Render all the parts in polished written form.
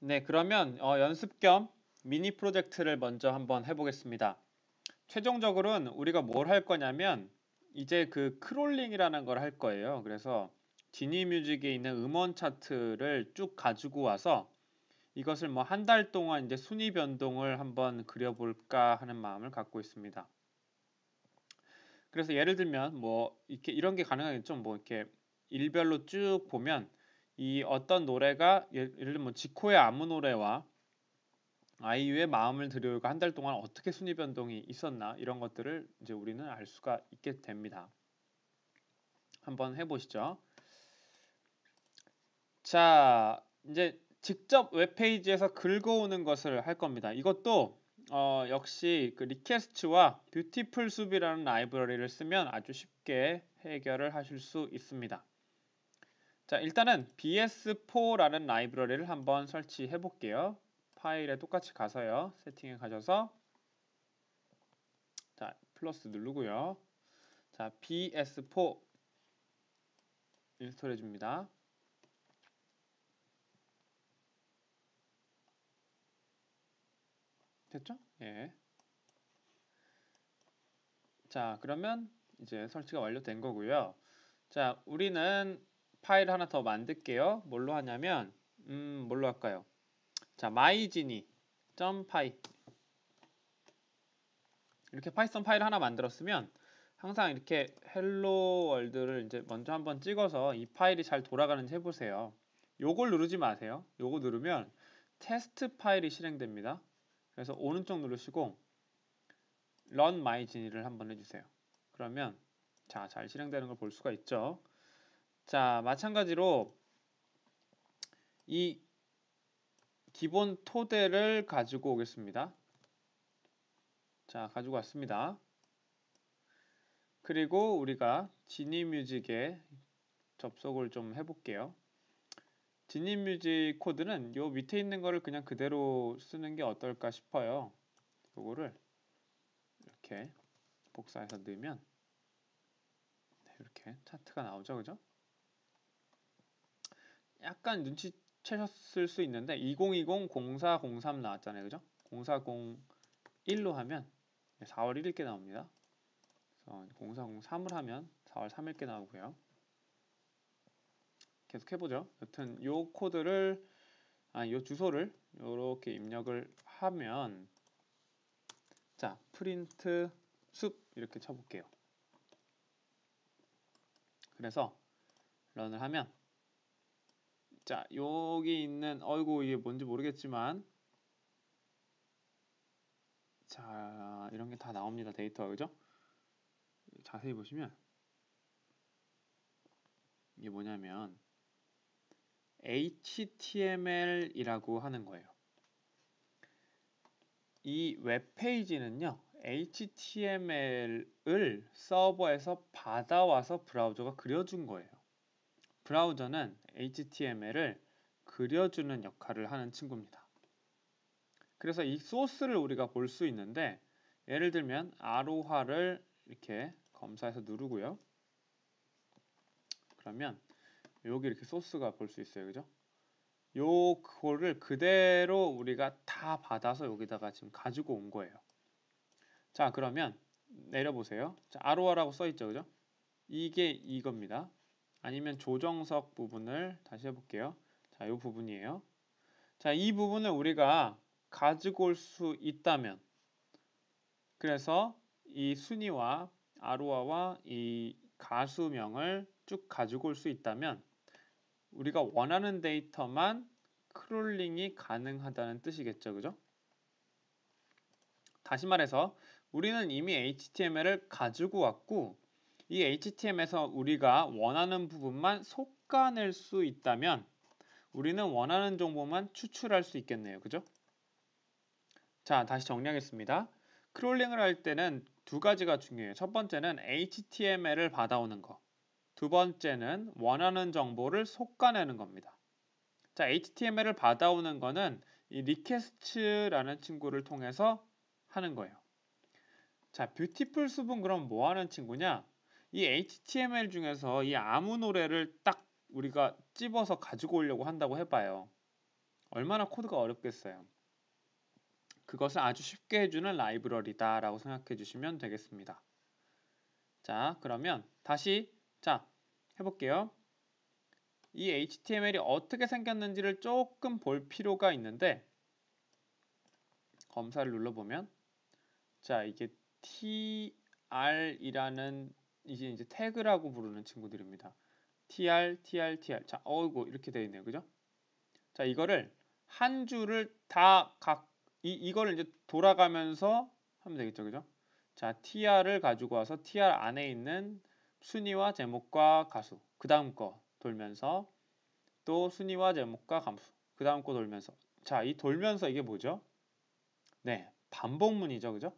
네, 그러면 연습 겸 미니 프로젝트를 먼저 한번 해보겠습니다. 최종적으로는 우리가 뭘 할 거냐면 이제 그 크롤링이라는 걸 할 거예요. 그래서 지니뮤직에 있는 음원 차트를 쭉 가지고 와서 이것을 뭐 한 달 동안 이제 순위 변동을 한번 그려볼까 하는 마음을 갖고 있습니다. 그래서 예를 들면 뭐 이렇게 이런 게 가능하겠죠. 뭐 이렇게 일별로 쭉 보면 이 어떤 노래가 예를 들면 뭐 지코의 아무 노래와 아이유의 마음을 들여요가 한 달 동안 어떻게 순위 변동이 있었나 이런 것들을 이제 우리는 알 수가 있게 됩니다. 한번 해보시죠. 자, 이제 직접 웹페이지에서 긁어오는 것을 할 겁니다. 이것도 역시 그 리퀘스트와 뷰티풀 숲이라는 라이브러리를 쓰면 아주 쉽게 해결을 하실 수 있습니다. 자, 일단은 bs4라는 라이브러리를 한번 설치해 볼게요. 파일에 똑같이 가서요. 세팅에 가셔서 자, 플러스 누르고요. 자, bs4 인스톨해 줍니다. 됐죠? 예. 자, 그러면 이제 설치가 완료된 거고요. 자, 우리는 파일 하나 더 만들게요. 뭘로 하냐면 뭘로 할까요? 자, mygenie.py 이렇게 파이썬 파일 하나 만들었으면 항상 이렇게 헬로 월드를 이제 먼저 한번 찍어서 이 파일이 잘 돌아가는지 해보세요. 요걸 누르지 마세요. 요거 누르면 테스트 파일이 실행됩니다. 그래서 오른쪽 누르시고 run mygenie를 한번 해주세요. 그러면 자, 잘 실행되는 걸 볼 수가 있죠. 자, 마찬가지로 이 기본 토대를 가지고 오겠습니다. 자, 가지고 왔습니다. 그리고 우리가 지니뮤직에 접속을 좀 해볼게요. 지니뮤직 코드는 요 밑에 있는 거를 그냥 그대로 쓰는 게 어떨까 싶어요. 요거를 이렇게 복사해서 넣으면 이렇게 차트가 나오죠, 그죠? 약간 눈치채셨을 수 있는데 2020-0403 나왔잖아요, 그죠? 0401로 하면 4월 1일께 나옵니다. 그래서 0403을 하면 4월 3일께 나오고요. 계속 해보죠. 여튼 요 코드를 요 주소를 이렇게 입력을 하면 자, 프린트 숲 이렇게 쳐볼게요. 그래서 런을 하면 자, 여기 있는 어이구 이게 뭔지 모르겠지만 자, 이런 게 다 나옵니다. 데이터가 그죠? 자세히 보시면 이게 뭐냐면 HTML이라고 하는 거예요. 이 웹페이지는요, HTML을 서버에서 받아와서 브라우저가 그려준 거예요. 브라우저는 HTML을 그려주는 역할을 하는 친구입니다. 그래서 이 소스를 우리가 볼 수 있는데 예를 들면 아로하를 이렇게 검사해서 누르고요. 그러면 여기 이렇게 소스가 볼 수 있어요. 그죠? 요거를 그대로 우리가 다 받아서 여기다가 지금 가지고 온 거예요. 자, 그러면 내려보세요. 자, 아로하라고 써있죠. 그죠? 이게 이겁니다. 아니면 조정석 부분을 다시 해볼게요. 자, 이 부분이에요. 자, 이 부분을 우리가 가지고 올 수 있다면 그래서 이 순위와 아로하와 이 가수명을 쭉 가지고 올 수 있다면 우리가 원하는 데이터만 크롤링이 가능하다는 뜻이겠죠. 그죠? 다시 말해서 우리는 이미 HTML을 가지고 왔고 이 HTML에서 우리가 원하는 부분만 솎아낼 수 있다면 우리는 원하는 정보만 추출할 수 있겠네요. 그죠? 자, 다시 정리하겠습니다. 크롤링을 할 때는 두 가지가 중요해요. 첫 번째는 HTML을 받아오는 거. 두 번째는 원하는 정보를 솎아내는 겁니다. 자, HTML을 받아오는 거는 이 리퀘스트라는 친구를 통해서 하는 거예요. 자, 뷰티풀 숲은 그럼 뭐 하는 친구냐? 이 HTML 중에서 이 아무 노래를 딱 우리가 찝어서 가지고 오려고 한다고 해봐요. 얼마나 코드가 어렵겠어요. 그것을 아주 쉽게 해주는 라이브러리다 라고 생각해 주시면 되겠습니다. 자, 그러면 다시 해볼게요. 이 HTML이 어떻게 생겼는지를 조금 볼 필요가 있는데 검사를 눌러보면 이게 tr이라는 이제 태그라고 부르는 친구들입니다. tr, tr, tr. 자, 어이구 이렇게 되어 있네요. 그죠? 자, 이거를 한 줄을 이거를 이제 돌아가면서 하면 되겠죠. 그죠? 자, tr을 가지고 와서 tr 안에 있는 순위와 제목과 가수 그 다음 거 돌면서 또 순위와 제목과 감수 그 다음 거 돌면서 자, 이 돌면서 이게 뭐죠? 네, 반복문이죠. 그죠?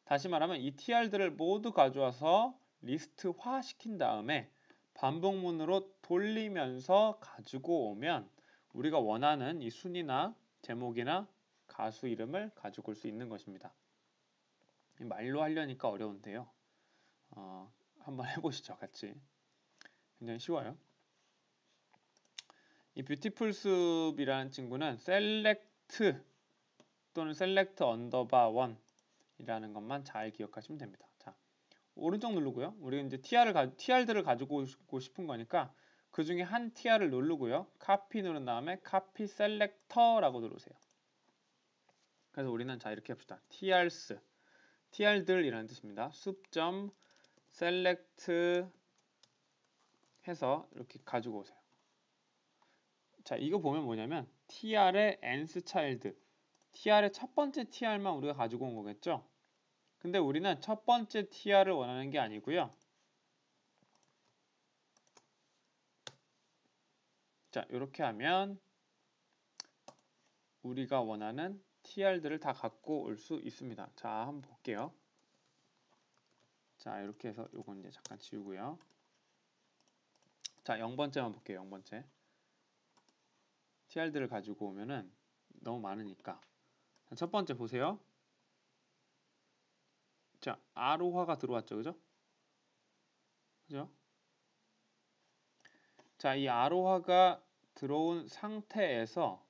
다시 말하면 이 tr들을 모두 가져와서 리스트화 시킨 다음에 반복문으로 돌리면서 가지고 오면 우리가 원하는 이 순위나 제목이나 가수 이름을 가지고 올 수 있는 것입니다. 말로 하려니까 어려운데요. 한번 해보시죠. 같이. 굉장히 쉬워요. 이 뷰티풀 숲이라는 친구는 select 또는 select 언더바 1 이라는 것만 잘 기억하시면 됩니다. 자, 오른쪽 누르고요. 우리가 이제 tr들을 가지고 오고 싶은 거니까 그 중에 한 tr를 누르고요. copy 누른 다음에 copy selector라고 누르세요. 그래서 우리는 자 이렇게 합시다. tr's tr들이라는 뜻입니다. 숲.select 해서 이렇게 가지고 오세요. 자, 이거 보면 뭐냐면 tr의 nth child tr의 첫 번째 tr만 우리가 가지고 온 거겠죠? 근데 우리는 첫 번째 tr를 원하는 게 아니고요. 자, 이렇게 하면 우리가 원하는 tr들을 다 갖고 올 수 있습니다. 자, 한번 볼게요. 자, 이렇게 해서 요건 이제 잠깐 지우고요. 자, 0번째만 볼게요. 0번째. tr들을 가지고 오면은 너무 많으니까. 자, 첫 번째 보세요. 자, 아로하가 들어왔죠. 그죠? 그죠? 자, 이 아로하가 들어온 상태에서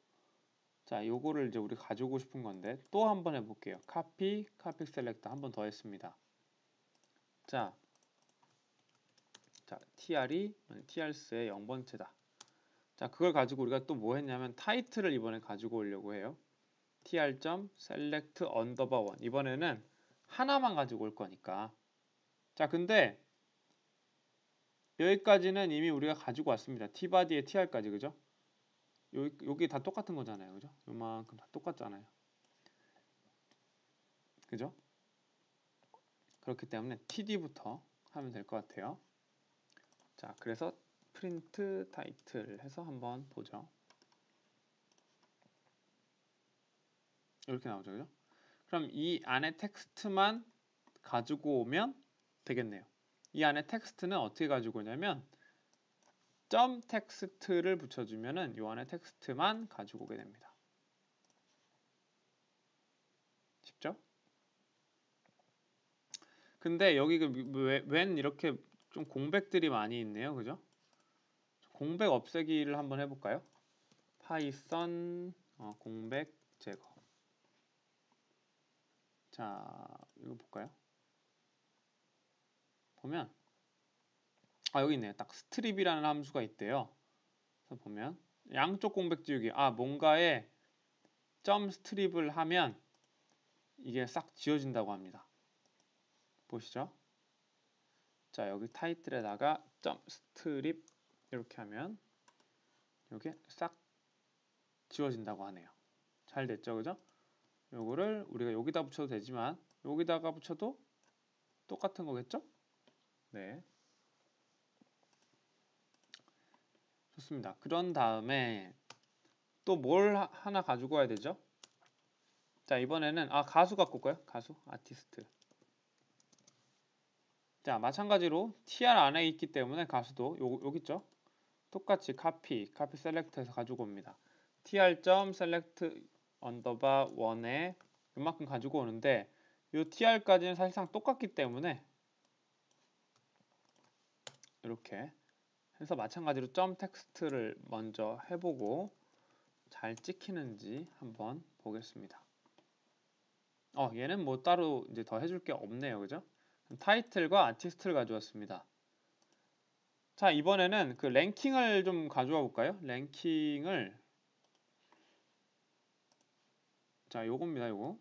자, 요거를 이제 우리 가지고 싶은 건데 또 한번 해볼게요. copy select 한 번 더 했습니다. 자, tr이 tr스의 0번째다. 자, 그걸 가지고 우리가 또 뭐 했냐면 타이틀을 이번에 가지고 오려고 해요. tr.select 언더바 1 이번에는 하나만 가지고 올 거니까. 자, 근데 여기까지는 이미 우리가 가지고 왔습니다. tbody에 tr까지 그죠? 여기 다 똑같은 거잖아요. 그죠? 요만큼 다 똑같잖아요. 그죠? 그렇기 때문에 td부터 하면 될 것 같아요. 자, 그래서 print title 해서 한번 보죠. 이렇게 나오죠. 그죠? 그럼 이 안에 텍스트만 가지고 오면 되겠네요. 이 안에 텍스트는 어떻게 가지고 오냐면 점 텍스트를 붙여주면은 이 안에 텍스트만 가지고 오게 됩니다. 쉽죠? 근데 여기 웬 이렇게 좀 공백들이 많이 있네요. 그죠? 공백 없애기를 한번 해볼까요? 파이썬 공백 제거. 자, 이거 볼까요? 보면 여기 있네요. 딱 스트립이라는 함수가 있대요. 그래서 보면 양쪽 공백 지우기. 뭔가에 점 스트립을 하면 이게 싹 지워진다고 합니다. 보시죠. 자, 여기 타이틀에다가 점 스트립 이렇게 하면 이게 싹 지워진다고 하네요. 잘 됐죠, 그죠? 요거를 우리가 여기다 붙여도 되지만 여기다가 붙여도 똑같은 거겠죠? 네. 좋습니다. 그런 다음에 또 뭘 하나 가지고 와야 되죠? 자, 이번에는 가수 갖고 올까요? 가수, 아티스트. 자, 마찬가지로 tr 안에 있기 때문에 가수도 여기 있죠? 똑같이 copy select해서 가지고 옵니다. tr.select 언더바 1에 이만큼 가지고 오는데 이 tr까지는 사실상 똑같기 때문에 이렇게 해서 마찬가지로 점 텍스트를 먼저 해보고 잘 찍히는지 한번 보겠습니다. 얘는 뭐 따로 이제 더 해줄 게 없네요. 그죠? 타이틀과 아티스트를 가져왔습니다. 자, 이번에는 그 랭킹을 좀 가져와 볼까요? 랭킹을 자, 요겁니다. 요거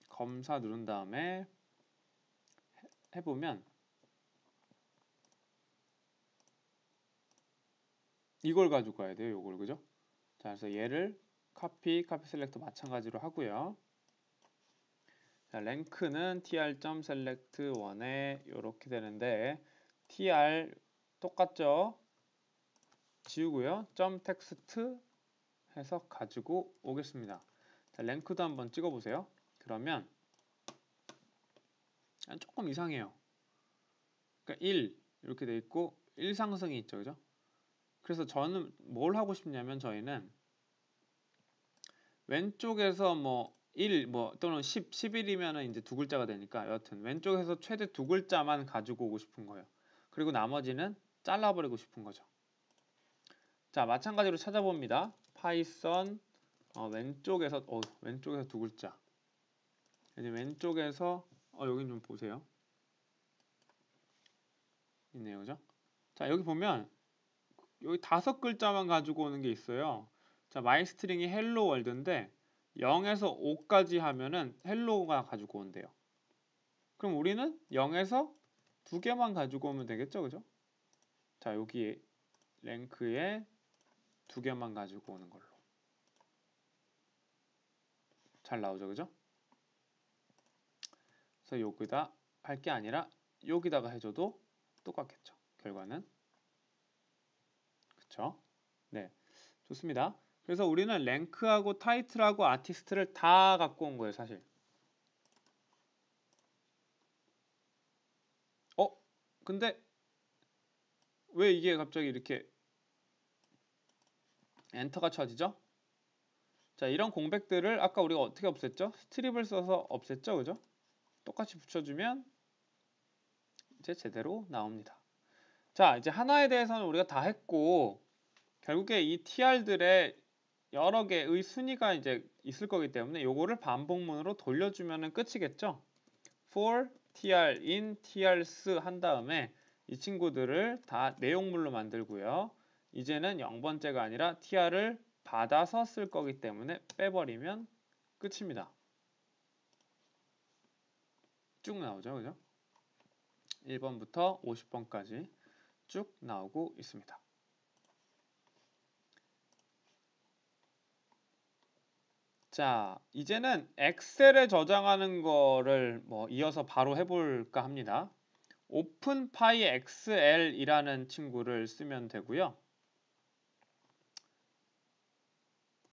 검사 누른 다음에 해보면 이걸 가지고 가야 돼요. 요걸 그죠? 자, 그래서 얘를 카피 셀렉트 마찬가지로 하고요. 자, 랭크는 tr.select1에 이렇게 되는데 tr 똑같죠? 지우고요. .text 해서 가지고 오겠습니다. 자, 랭크도 한번 찍어보세요. 그러면 조금 이상해요. 그러니까 1 이렇게 돼 있고 1 상승이 있죠. 그죠? 그래서 저는 뭘 하고 싶냐면 저희는 왼쪽에서 뭐 1, 또는 10, 11이면은 이제 두 글자가 되니까 여하튼 왼쪽에서 최대 두 글자만 가지고 오고 싶은 거예요. 그리고 나머지는 잘라버리고 싶은 거죠. 자, 마찬가지로 찾아봅니다. 파이썬 왼쪽에서 두 글자. 이제 왼쪽에서 여기 좀 보세요. 있네요, 그죠? 자, 여기 보면 여기 5글자만 가지고 오는 게 있어요. 자, 마이스트링이 헬로 월드인데 0에서 5까지 하면은 헬로가 가지고 온대요. 그럼 우리는 0에서 2개만 가지고 오면 되겠죠, 그죠? 자, 여기 랭크에 2개만 가지고 오는 걸로. 잘 나오죠, 그죠? 그래서 여기다 할 게 아니라 여기다가 해줘도 똑같겠죠. 결과는. 그쵸? 네, 좋습니다. 그래서 우리는 랭크하고 타이틀하고 아티스트를 다 갖고 온 거예요, 사실. 근데 왜 이게 갑자기 이렇게 엔터가 쳐지죠? 자, 이런 공백들을 아까 우리가 어떻게 없앴죠? 스트립을 써서 없앴죠, 그죠? 똑같이 붙여주면 이제 제대로 나옵니다. 자, 이제 하나에 대해서는 우리가 다 했고 결국에 이 tr들의 여러 개의 순위가 이제 있을 거기 때문에 요거를 반복문으로 돌려주면 끝이겠죠? for tr in tr스 한 다음에 이 친구들을 다 내용물로 만들고요. 이제는 0번째가 아니라 tr을 받아서 쓸 거기 때문에 빼버리면 끝입니다. 쭉 나오죠, 그죠? 1번부터 50번까지 쭉 나오고 있습니다. 자, 이제는 엑셀에 저장하는 거를 이어서 바로 해볼까 합니다. 오픈파이엑셀이라는 친구를 쓰면 되고요.